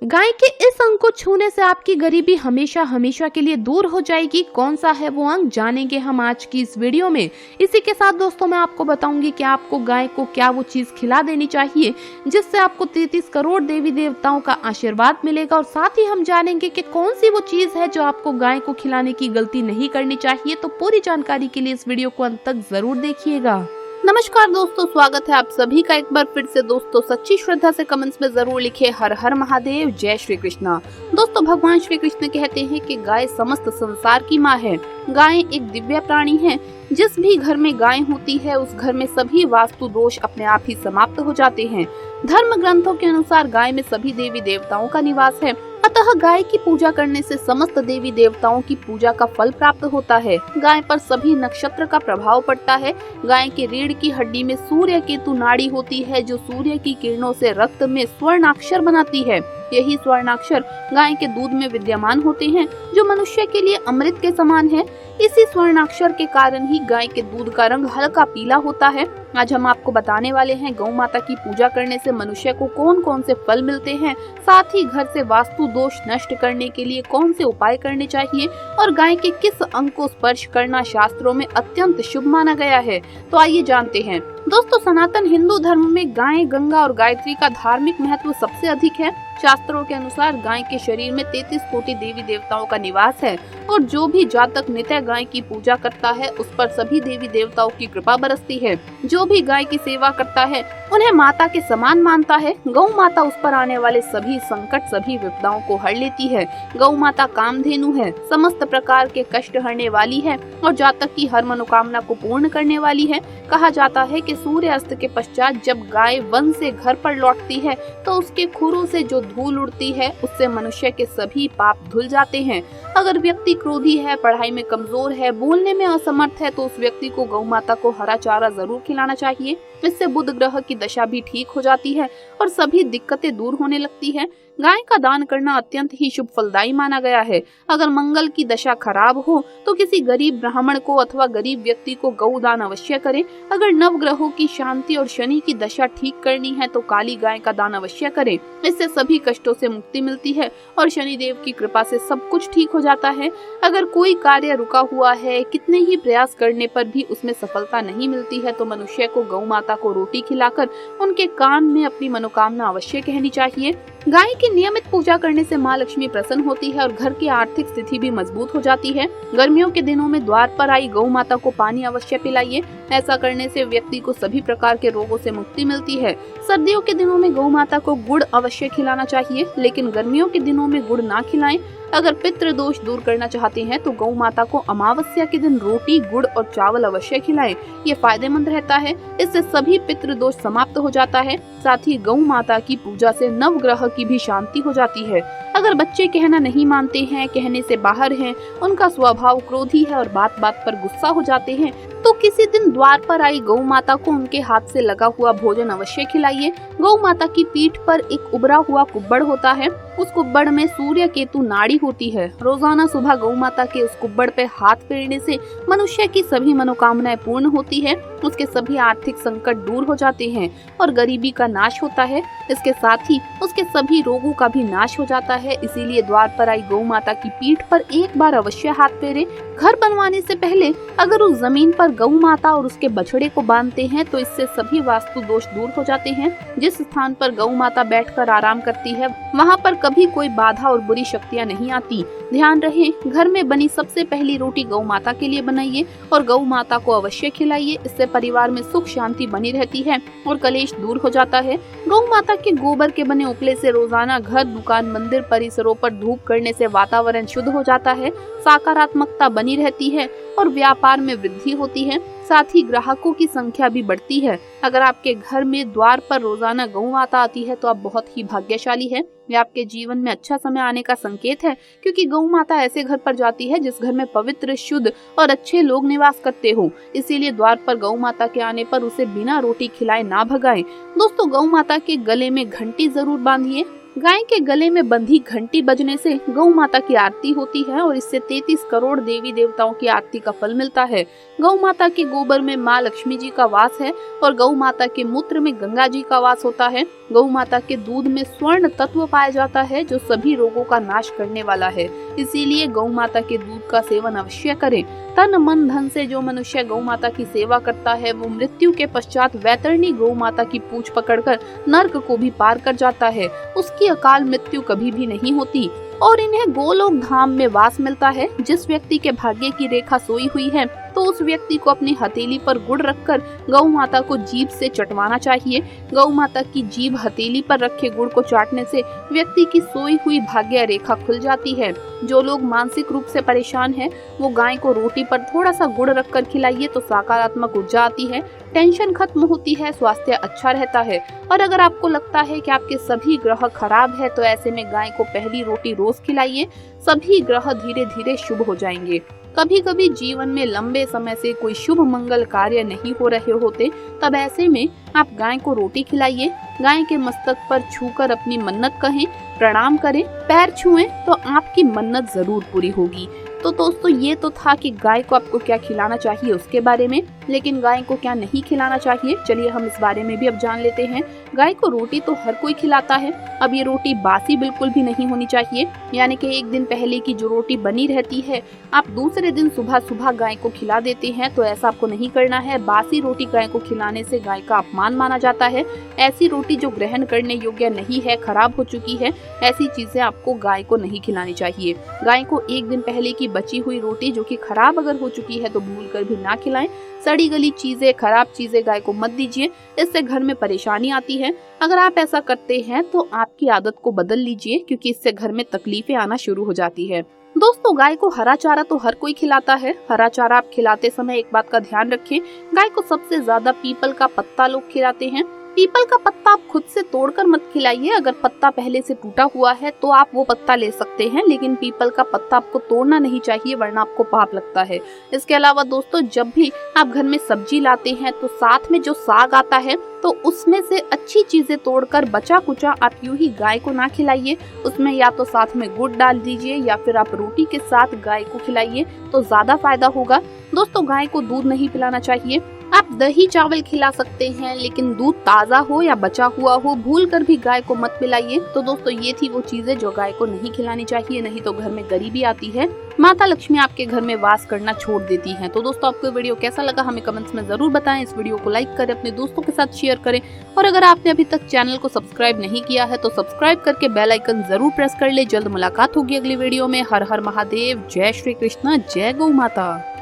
गाय के इस अंग को छूने से आपकी गरीबी हमेशा हमेशा के लिए दूर हो जाएगी। कौन सा है वो अंग, जानेंगे हम आज की इस वीडियो में। इसी के साथ दोस्तों मैं आपको बताऊंगी कि आपको गाय को क्या वो चीज खिला देनी चाहिए जिससे आपको 33 करोड़ देवी देवताओं का आशीर्वाद मिलेगा। और साथ ही हम जानेंगे कि कौन सी वो चीज है जो आपको गाय को खिलाने की गलती नहीं करनी चाहिए। तो पूरी जानकारी के लिए इस वीडियो को अंत तक जरूर देखिएगा। नमस्कार दोस्तों, स्वागत है आप सभी का एक बार फिर से। दोस्तों सच्ची श्रद्धा से कमेंट्स में जरूर लिखे हर हर महादेव, जय श्री कृष्णा। दोस्तों भगवान श्री कृष्ण कहते हैं कि गाय समस्त संसार की माँ है। गाय एक दिव्य प्राणी है। जिस भी घर में गाय होती है उस घर में सभी वास्तु दोष अपने आप ही समाप्त हो जाते हैं। धर्म ग्रंथों के अनुसार गाय में सभी देवी देवताओं का निवास है, अतः गाय की पूजा करने से समस्त देवी देवताओं की पूजा का फल प्राप्त होता है। गाय पर सभी नक्षत्र का प्रभाव पड़ता है। गाय के रीढ़ की हड्डी में सूर्य केतु नाड़ी होती है जो सूर्य की किरणों से रक्त में स्वर्णाक्षर बनाती है। यही स्वर्णाक्षर गाय के दूध में विद्यमान होते हैं जो मनुष्य के लिए अमृत के समान है। इसी स्वर्णाक्षर के कारण ही गाय के दूध का रंग हल्का पीला होता है। आज हम आपको बताने वाले हैं गौ माता की पूजा करने से मनुष्य को कौन कौन से फल मिलते हैं, साथ ही घर से वास्तु दोष नष्ट करने के लिए कौन से उपाय करने चाहिए और गाय के किस अंग को स्पर्श करना शास्त्रों में अत्यंत शुभ माना गया है। तो आइए जानते हैं। दोस्तों सनातन हिंदू धर्म में गाय, गंगा और गायत्री का धार्मिक महत्व सबसे अधिक है। शास्त्रों के अनुसार गाय के शरीर में 33 कोटि देवी देवताओं का निवास है और जो भी जातक नित्य गाय की पूजा करता है उस पर सभी देवी देवताओं की कृपा बरसती है। जो भी गाय की सेवा करता है उन्हें माता के समान मानता है। गौ माता उस पर आने वाले सभी संकट, सभी विपदाओं को हर लेती है। गौ माता कामधेनु है, समस्त प्रकार के कष्ट हरने वाली है और जातक की हर मनोकामना को पूर्ण करने वाली है। कहा जाता है कि सूर्यास्त के पश्चात जब गाय वन से घर पर लौटती है तो उसके खुरों से जो धूल उड़ती है उससे मनुष्य के सभी पाप धुल जाते हैं। अगर व्यक्ति क्रोधी है, पढ़ाई में कमजोर है, बोलने में असमर्थ है तो उस व्यक्ति को गौ माता को हरा चारा जरूर खिलाना चाहिए। इससे बुध ग्रह की दशा भी ठीक हो जाती है और सभी दिक्कतें दूर होने लगती है। गाय का दान करना अत्यंत ही शुभ फलदायी माना गया है। अगर मंगल की दशा खराब हो तो किसी गरीब ब्राह्मण को अथवा गरीब व्यक्ति को गौ दान अवश्य करें। अगर नवग्रहों की शांति और शनि की दशा ठीक करनी है तो काली गाय का दान अवश्य करें। इससे सभी कष्टों से मुक्ति मिलती है और शनि देव की कृपा से सब कुछ ठीक हो जाता है। अगर कोई कार्य रुका हुआ है, कितने ही प्रयास करने पर भी उसमें सफलता नहीं मिलती है तो मनुष्य को गौ माता को रोटी खिलाकर उनके कान में अपनी मनोकामना अवश्य कहनी चाहिए। गाय की नियमित पूजा करने से माँ लक्ष्मी प्रसन्न होती है और घर की आर्थिक स्थिति भी मजबूत हो जाती है। गर्मियों के दिनों में द्वार पर आई गौ माता को पानी अवश्य पिलाइए। ऐसा करने से व्यक्ति को सभी प्रकार के रोगों से मुक्ति मिलती है। सर्दियों के दिनों में गौ माता को गुड़ अवश्य खिलाना चाहिए, लेकिन गर्मियों के दिनों में गुड़ ना खिलाएं। अगर पितृ दोष दूर करना चाहते हैं तो गौ माता को अमावस्या के दिन रोटी, गुड़ और चावल अवश्य खिलाएं। ये फायदेमंद रहता है। इससे सभी पितृ दोष समाप्त हो जाता है। साथ ही गौ माता की पूजा से नवग्रह की भी शांति हो जाती है। अगर बच्चे कहना नहीं मानते हैं, कहने से बाहर हैं, उनका स्वभाव क्रोधी है और बात बात पर गुस्सा हो जाते हैं तो किसी दिन द्वार पर आई गौ माता को उनके हाथ से लगा हुआ भोजन अवश्य खिलाइए। गौ माता की पीठ पर एक उबरा हुआ कुब्बड़ होता है। उस कुब्बड़ में सूर्य केतु नाड़ी होती है। रोजाना सुबह गौ माता के उस कुब्बड़ पे हाथ फेरने से मनुष्य की सभी मनोकामनाएं पूर्ण होती है, उसके सभी आर्थिक संकट दूर हो जाते हैं और गरीबी का नाश होता है। इसके साथ ही उसके सभी रोगों का भी नाश हो जाता है। इसीलिए द्वार पर आई गौ माता की पीठ पर एक बार अवश्य हाथ फेरे। घर बनवाने से पहले अगर उस जमीन पर गौ माता और उसके बछड़े को बांधते हैं तो इससे सभी वास्तु दोष दूर हो जाते हैं। जिस स्थान पर गौ माता बैठकर आराम करती है वहाँ पर कभी कोई बाधा और बुरी शक्तियाँ नहीं आती। ध्यान रहे, घर में बनी सबसे पहली रोटी गौ माता के लिए बनाइए और गौ माता को अवश्य खिलाइए। इससे परिवार में सुख शांति बनी रहती है और कलेश दूर हो जाता है। गौ माता के गोबर के बने उपले से रोजाना घर, दुकान, मंदिर परिसरों पर धूप करने से वातावरण शुद्ध हो जाता है, सकारात्मकता बनी रहती है और व्यापार में वृद्धि होती है। साथ ही ग्राहकों की संख्या भी बढ़ती है। अगर आपके घर में द्वार पर रोजाना गौ माता आती है तो आप बहुत ही भाग्यशाली है। यह आपके जीवन में अच्छा समय आने का संकेत है, क्योंकि गौ माता ऐसे घर पर जाती है जिस घर में पवित्र, शुद्ध और अच्छे लोग निवास करते हो। इसीलिए द्वार पर गौ माता के आने पर उसे बिना रोटी खिलाए ना भगाएं। दोस्तों, गौ माता के गले में घंटी जरूर बांधिए। गाय के गले में बंधी घंटी बजने से गौ माता की आरती होती है और इससे 33 करोड़ देवी देवताओं की आरती का फल मिलता है। गौ माता के गोबर में माँ लक्ष्मी जी का वास है और गौ माता के मूत्र में गंगा जी का वास होता है। गौ माता के दूध में स्वर्ण तत्व पाया जाता है जो सभी रोगों का नाश करने वाला है। इसीलिए गौ माता के दूध का सेवन अवश्य करें। तन मन धन से जो मनुष्य गौ माता की सेवा करता है वो मृत्यु के पश्चात वैतरणी गौ माता की पूंछ पकड़कर नर्क को भी पार कर जाता है। उसकी अकाल मृत्यु कभी भी नहीं होती और इन्हें गोलोक धाम में वास मिलता है। जिस व्यक्ति के भाग्य की रेखा सोई हुई है तो उस व्यक्ति को अपनी हथेली पर गुड़ रखकर गौ माता को जीभ से चटवाना चाहिए। गौ माता की जीभ हथेली पर रखे गुड़ को चाटने से व्यक्ति की सोई हुई भाग्य रेखा खुल जाती है। जो लोग मानसिक रूप से परेशान हैं, वो गाय को रोटी पर थोड़ा सा गुड़ रखकर खिलाइए तो सकारात्मक ऊर्जा आती है, टेंशन खत्म होती है, स्वास्थ्य अच्छा रहता है। और अगर आपको लगता है कि आपके सभी ग्रह खराब है तो ऐसे में गाय को पहली रोटी रोज खिलाइए, सभी ग्रह धीरे धीरे शुभ हो जाएंगे। कभी कभी जीवन में लंबे समय से कोई शुभ मंगल कार्य नहीं हो रहे होते, तब ऐसे में आप गाय को रोटी खिलाइए। गाय के मस्तक पर छूकर अपनी मन्नत कहें, प्रणाम करें, पैर छुएं तो आपकी मन्नत जरूर पूरी होगी। तो दोस्तों ये तो था कि गाय को आपको क्या खिलाना चाहिए उसके बारे में, लेकिन गाय को क्या नहीं खिलाना चाहिए, चलिए हम इस बारे में भी अब जान लेते हैं। गाय को रोटी तो हर कोई खिलाता है। अब ये रोटी बासी बिल्कुल भी नहीं होनी चाहिए, यानी कि एक दिन पहले की जो रोटी बनी रहती है आप दूसरे दिन सुबह सुबह गाय को खिला देते हैं, तो ऐसा आपको नहीं करना है। बासी रोटी गाय को खिलाने से गाय का अपमान माना जाता है। ऐसी रोटी जो ग्रहण करने योग्य नहीं है, खराब हो चुकी है, ऐसी चीजें आपको गाय को नहीं खिलानी चाहिए। गाय को एक दिन पहले की बची हुई रोटी जो कि खराब अगर हो चुकी है तो भूल कर भी ना खिलाएं। सड़ी गली चीजें, खराब चीजें गाय को मत दीजिए, इससे घर में परेशानी आती है। अगर आप ऐसा करते हैं तो आपकी आदत को बदल लीजिए, क्योंकि इससे घर में तकलीफें आना शुरू हो जाती है। दोस्तों गाय को हरा चारा तो हर कोई खिलाता है। हरा चारा आप खिलाते समय एक बात का ध्यान रखें, गाय को सबसे ज्यादा पीपल का पत्ता लोग खिलाते हैं। पीपल का पत्ता आप खुद से तोड़कर मत खिलाइए। अगर पत्ता पहले से टूटा हुआ है तो आप वो पत्ता ले सकते हैं, लेकिन पीपल का पत्ता आपको तोड़ना नहीं चाहिए, वरना आपको पाप लगता है। इसके अलावा दोस्तों जब भी आप घर में सब्जी लाते हैं तो साथ में जो साग आता है तो उसमें से अच्छी चीजें तोड़कर बचा कुचा आप यूं ही गाय को ना खिलाइए। उसमें या तो साथ में गुड़ डाल दीजिए या फिर आप रोटी के साथ गाय को खिलाइए तो ज्यादा फायदा होगा। दोस्तों गाय को दूध नहीं पिलाना चाहिए। आप दही चावल खिला सकते हैं, लेकिन दूध ताज़ा हो या बचा हुआ हो, भूल कर भी गाय को मत पिलाइए। तो दोस्तों ये थी वो चीजें जो गाय को नहीं खिलानी चाहिए, नहीं तो घर में गरीबी आती है, माता लक्ष्मी आपके घर में वास करना छोड़ देती हैं। तो दोस्तों आपको वीडियो कैसा लगा हमें कमेंट्स में जरूर बताएं। इस वीडियो को लाइक करें, अपने दोस्तों के साथ शेयर करें और अगर आपने अभी तक चैनल को सब्सक्राइब नहीं किया है तो सब्सक्राइब करके बेल आइकन जरूर प्रेस कर ले। जल्द मुलाकात होगी अगली वीडियो में। हर हर महादेव, जय श्री कृष्ण, जय गौ माता।